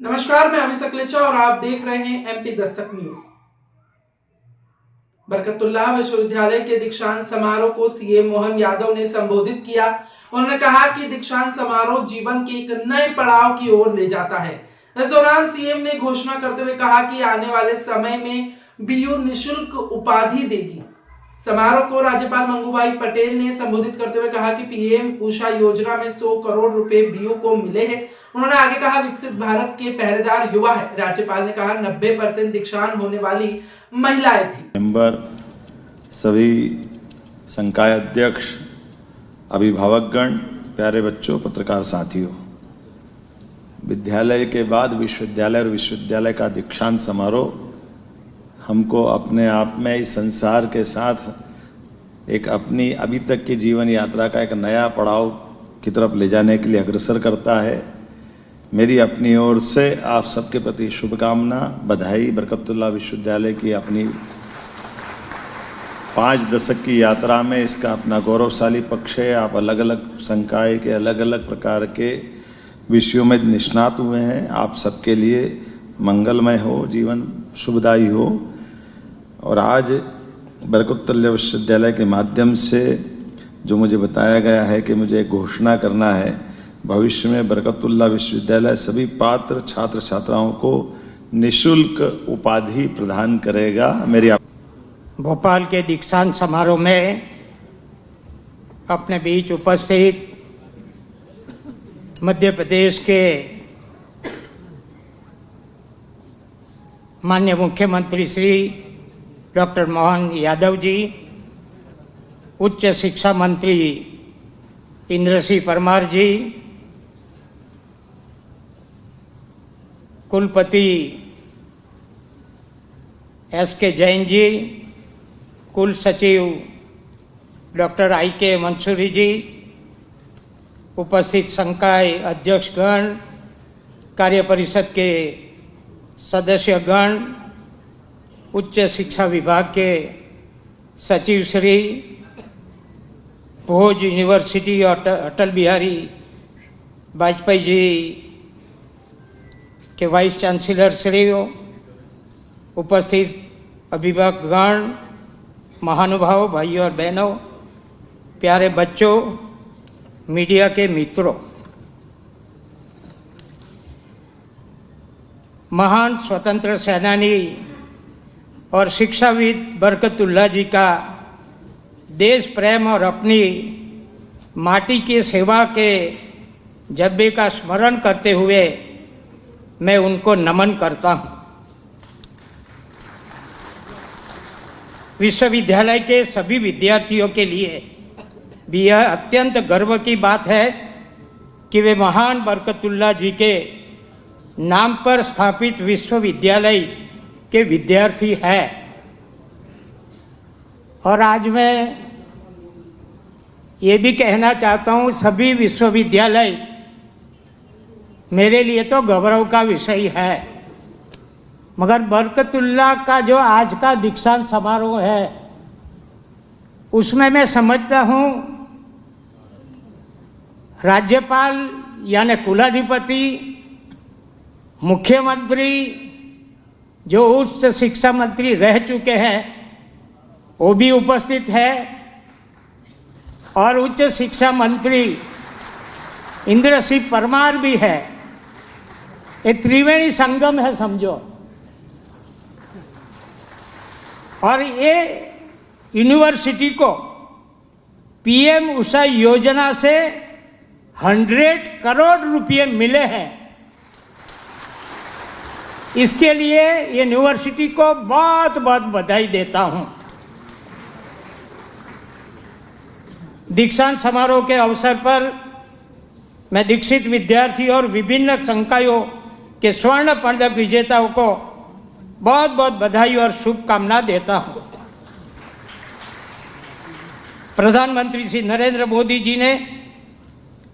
नमस्कार, मैं अमित सकलेचा और आप देख रहे हैं एमपी दस्तक न्यूज। बरकतुल्लाह विश्वविद्यालय के दीक्षांत समारोह को सीएम मोहन यादव ने संबोधित किया। उन्होंने कहा कि दीक्षांत समारोह जीवन के एक नए पड़ाव की ओर ले जाता है। इस दौरान सीएम ने घोषणा करते हुए कहा कि आने वाले समय में बीयू निःशुल्क उपाधि देगी। समारोह को राज्यपाल मंगूभाई पटेल ने संबोधित करते हुए कहा कि पीएम उषा योजना में 100 करोड़ रुपए बीयू को मिले हैं। उन्होंने आगे कहा, विकसित भारत के पहरेदार युवा है। राज्यपाल ने कहा 90% दीक्षांत होने वाली महिलाएं थी। मेंबर, सभी संकाय अध्यक्ष, अभिभावकगण, प्यारे बच्चों, पत्रकार साथियों, विद्यालय के बाद विश्वविद्यालय और विश्वविद्यालय का दीक्षांत समारोह हमको अपने आप में इस संसार के साथ एक अपनी अभी तक की जीवन यात्रा का एक नया पड़ाव की तरफ ले जाने के लिए अग्रसर करता है। मेरी अपनी ओर से आप सबके प्रति शुभकामना, बधाई। बरकतुल्लाह विश्वविद्यालय की अपनी 5 दशक की यात्रा में इसका अपना गौरवशाली पक्ष है। आप अलग अलग संकाय के अलग अलग प्रकार के विषयों में निष्णात हुए हैं। आप सबके लिए मंगलमय हो, जीवन शुभदायी हो। और आज बरकतुल्लाह विश्वविद्यालय के माध्यम से जो मुझे बताया गया है कि मुझे घोषणा करना है, भविष्य में बरकतुल्लाह विश्वविद्यालय सभी पात्र छात्र छात्राओं को निःशुल्क उपाधि प्रदान करेगा। मेरी भोपाल के दीक्षांत समारोह में अपने बीच उपस्थित मध्य प्रदेश के माननीय मुख्यमंत्री श्री डॉक्टर मोहन यादव जी, उच्च शिक्षा मंत्री इंद्र सिंह परमार जी, कुलपति एस.के. जैन जी, कुल सचिव डॉक्टर आई.के. मंसूरी जी, उपस्थित संकाय अध्यक्षगण, कार्य परिषद के सदस्यगण, उच्च शिक्षा विभाग के सचिव श्री, भोज यूनिवर्सिटी अटल बिहारी वाजपेयी जी के वाइस चांसलर श्री, उपस्थित अभिभावकगण, महानुभाव भाइयों और बहनों, प्यारे बच्चों, मीडिया के मित्रों, महान स्वतंत्र सेनानी और शिक्षाविद बरकतुल्लाह जी का देश प्रेम और अपनी माटी की सेवा के जज्बे का स्मरण करते हुए मैं उनको नमन करता हूँ। विश्वविद्यालय के सभी विद्यार्थियों के लिए भी यह अत्यंत गर्व की बात है कि वे महान बरकतुल्लाह जी के नाम पर स्थापित विश्वविद्यालय के विद्यार्थी हैं। और आज मैं ये भी कहना चाहता हूँ, सभी विश्वविद्यालय मेरे लिए तो गौरव का विषय है, मगर बरकतुल्लाह का जो आज का दीक्षांत समारोह है उसमें मैं समझता हूँ राज्यपाल यानी कुलाधिपति, मुख्यमंत्री जो उच्च शिक्षा मंत्री रह चुके हैं वो भी उपस्थित है, और उच्च शिक्षा मंत्री इंद्र सिंह परमार भी है। ये त्रिवेणी संगम है समझो। और ये यूनिवर्सिटी को पीएम उषा योजना से 100 करोड़ रुपए मिले हैं। इसके लिए यूनिवर्सिटी को बहुत बहुत बधाई देता हूं। दीक्षांत समारोह के अवसर पर मैं दीक्षित विद्यार्थी और विभिन्न संकायों के स्वर्ण पदक विजेताओं को बहुत बहुत बधाई और शुभकामना देता हूं। प्रधानमंत्री श्री नरेंद्र मोदी जी ने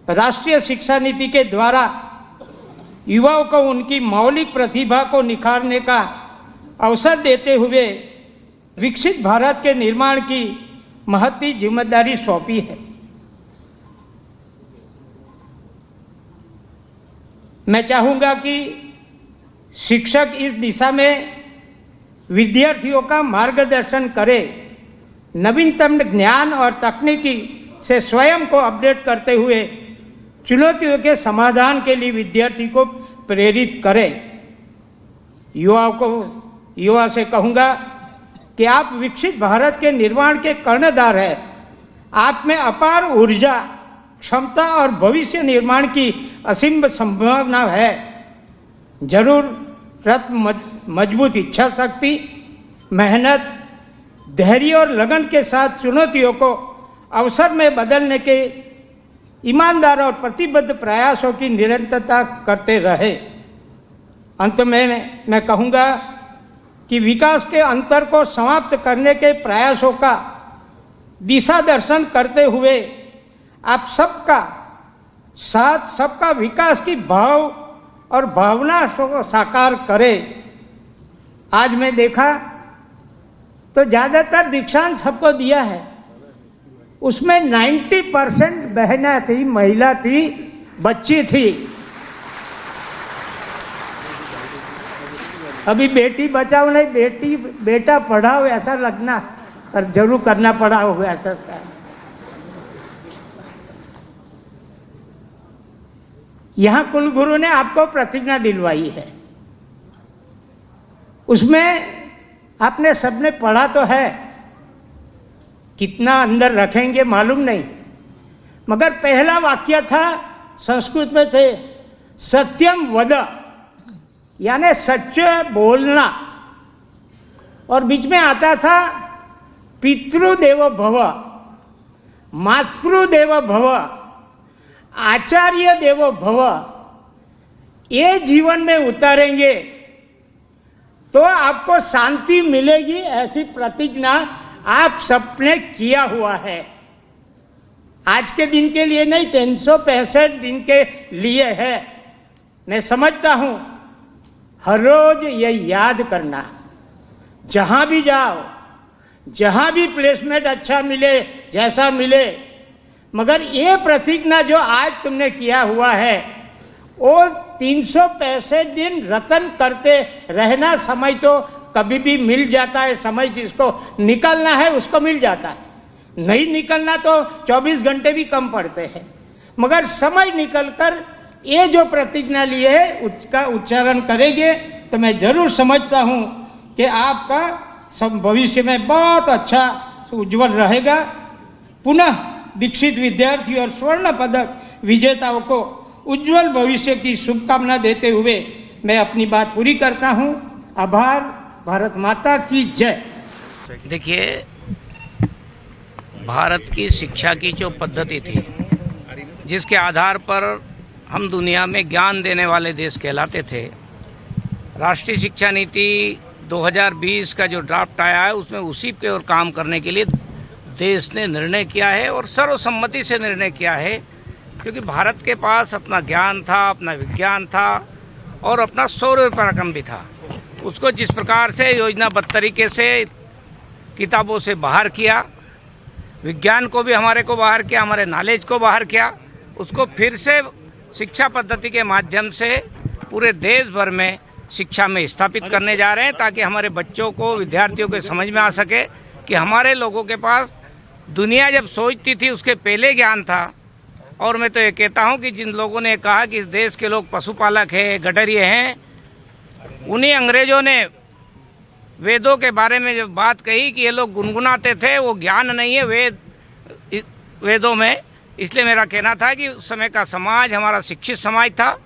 राष्ट्रीय शिक्षा नीति के द्वारा युवाओं को उनकी मौलिक प्रतिभा को निखारने का अवसर देते हुए विकसित भारत के निर्माण की महती जिम्मेदारी सौंपी है। मैं चाहूँगा कि शिक्षक इस दिशा में विद्यार्थियों का मार्गदर्शन करे, नवीनतम ज्ञान और तकनीकी से स्वयं को अपडेट करते हुए चुनौतियों के समाधान के लिए विद्यार्थी को प्रेरित करें। युवा से कहूँगा कि आप विकसित भारत के निर्माण के कर्णधार हैं। आप में अपार ऊर्जा, क्षमता और भविष्य निर्माण की असीम संभावना है। जरूरत मजबूत इच्छा शक्ति, मेहनत, धैर्य और लगन के साथ चुनौतियों को अवसर में बदलने के ईमानदार और प्रतिबद्ध प्रयासों की निरंतरता करते रहे। अंत में मैं कहूँगा कि विकास के अंतर को समाप्त करने के प्रयासों का दिशा दर्शन करते हुए आप सबका साथ, सबका विकास की भाव और भावना को साकार करें। आज मैं देखा तो ज़्यादातर दीक्षांत सबको दिया है, उसमें 90% बहनें थी, महिला थी, बच्ची थी। अभी बेटी बचाओ नहीं, बेटा पढ़ाओ ऐसा लगना और जरूर करना पड़ा होगा ऐसा। यहाँ कुलगुरु ने आपको प्रतिज्ञा दिलवाई है, उसमें आपने सबने पढ़ा तो है, कितना अंदर रखेंगे मालूम नहीं, मगर पहला वाक्य था संस्कृत में थे सत्यम वद, यानी सच बोलना, और बीच में आता था पितृदेव भव, मातृदेव भव, आचार्य देवो भव। ये जीवन में उतारेंगे तो आपको शांति मिलेगी, ऐसी प्रतिज्ञा आप सबने किया हुआ है। आज के दिन के लिए नहीं, 365 दिन के लिए है। मैं समझता हूं हर रोज ये याद करना, जहां भी जाओ, जहां भी प्लेसमेंट अच्छा मिले, जैसा मिले, मगर ये प्रतिज्ञा जो आज तुमने किया हुआ है वो 365 दिन रतन करते रहना। समय तो कभी भी मिल जाता है, समय जिसको निकलना है उसको मिल जाता है, नहीं निकलना तो 24 घंटे भी कम पड़ते हैं, मगर समय निकलकर ये जो प्रतिज्ञा लिए है उसका उच्चारण करेंगे तो मैं जरूर समझता हूँ कि आपका सब भविष्य में बहुत अच्छा उज्जवल रहेगा। पुनः दीक्षित विद्यार्थी और स्वर्ण पदक विजेताओं को उज्जवल भविष्य की शुभकामना देते हुए मैं अपनी बात पूरी करता हूँ। आभार। भारत माता की जय। देखिए, भारत की शिक्षा की जो पद्धति थी, जिसके आधार पर हम दुनिया में ज्ञान देने वाले देश कहलाते थे, राष्ट्रीय शिक्षा नीति 2020 का जो ड्राफ्ट आया है उसमें उसी के ओर काम करने के लिए देश ने निर्णय किया है और सर्वसम्मति से निर्णय किया है, क्योंकि भारत के पास अपना ज्ञान था, अपना विज्ञान था और अपना शौर्य पराक्रम भी था। उसको जिस प्रकार से योजनाबद्ध तरीके से किताबों से बाहर किया, विज्ञान को भी हमारे को बाहर किया, हमारे नॉलेज को बाहर किया, उसको फिर से शिक्षा पद्धति के माध्यम से पूरे देश भर में शिक्षा में स्थापित करने जा रहे हैं, ताकि हमारे बच्चों को, विद्यार्थियों को समझ में आ सके कि हमारे लोगों के पास दुनिया जब सोचती थी उसके पहले ज्ञान था। और मैं तो ये कहता हूँ कि जिन लोगों ने कहा कि इस देश के लोग पशुपालक हैं, गडरिये हैं, उन्हीं अंग्रेजों ने वेदों के बारे में जब बात कही कि ये लोग गुनगुनाते थे, वो ज्ञान नहीं है वेदों में। इसलिए मेरा कहना था कि उस समय का समाज हमारा शिक्षित समाज था,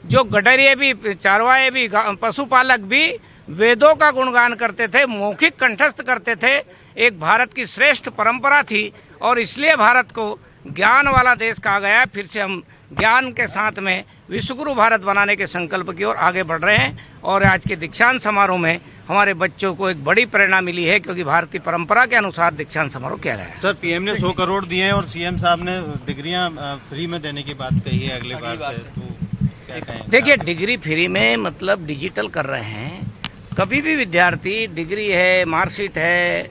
जो गडरिये भी, चारवाए भी, पशुपालक भी वेदों का गुणगान करते थे, मौखिक कंठस्थ करते थे। एक भारत की श्रेष्ठ परंपरा थी और इसलिए भारत को ज्ञान वाला देश कहा गया। फिर से हम ज्ञान के साथ में विश्वगुरु भारत बनाने के संकल्प की ओर आगे बढ़ रहे हैं और आज के दीक्षांत समारोह में हमारे बच्चों को एक बड़ी प्रेरणा मिली है, क्योंकि भारतीय परंपरा के अनुसार दीक्षांत समारोह किया गया है। सर, पीएम ने 100 करोड़ दिए हैं और सीएम साहब ने डिग्रियां फ्री में देने की बात कही है अगली बार से, तो क्या कहें? देखिए, डिग्री फ्री में मतलब डिजिटल कर रहे हैं। कभी भी विद्यार्थी डिग्री है, मार्कशीट है,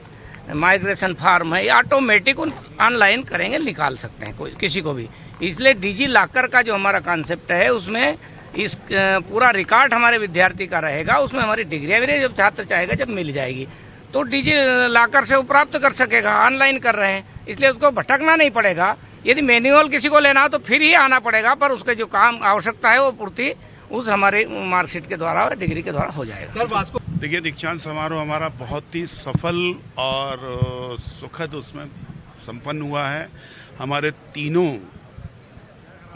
माइग्रेशन फॉर्म है, ऑटोमेटिक ऑनलाइन करेंगे, निकाल सकते हैं कोई किसी को भी। इसलिए डिजी लॉकर का जो हमारा कॉन्सेप्ट है उसमें इस पूरा रिकॉर्ड हमारे विद्यार्थी का रहेगा, उसमें हमारी डिग्रियाँ भी जब छात्र चाहेगा जब मिल जाएगी तो डिजी लॉकर से वो प्राप्त कर सकेगा। ऑनलाइन कर रहे हैं इसलिए उसको भटकना नहीं पड़ेगा। यदि मैनुअल किसी को लेना हो तो फिर ही आना पड़ेगा, पर उसके जो काम आवश्यकता है वो पूर्ति उस हमारे मार्कशीट के द्वारा और डिग्री के द्वारा हो जाएगा। सर वास्को देखिए, दीक्षांत समारोह हमारा बहुत ही सफल और सुखद उसमें संपन्न हुआ है। हमारे तीनों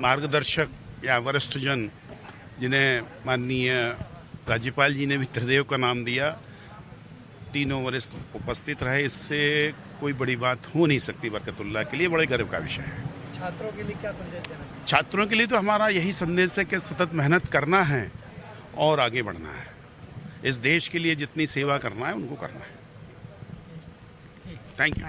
मार्गदर्शक या वरिष्ठ जन, जिन्हें माननीय राज्यपाल जी ने भी त्रिदेव का नाम दिया, तीनों वरिष्ठ उपस्थित रहे। इससे कोई बड़ी बात हो नहीं सकती बरकतुल्लाह के लिए, बड़े गर्व का विषय है। छात्रों के लिए क्या संदेश देना? छात्रों के लिए तो हमारा यही संदेश है कि सतत मेहनत करना है और आगे बढ़ना है। इस देश के लिए जितनी सेवा करना है उनको करना है। Thank you.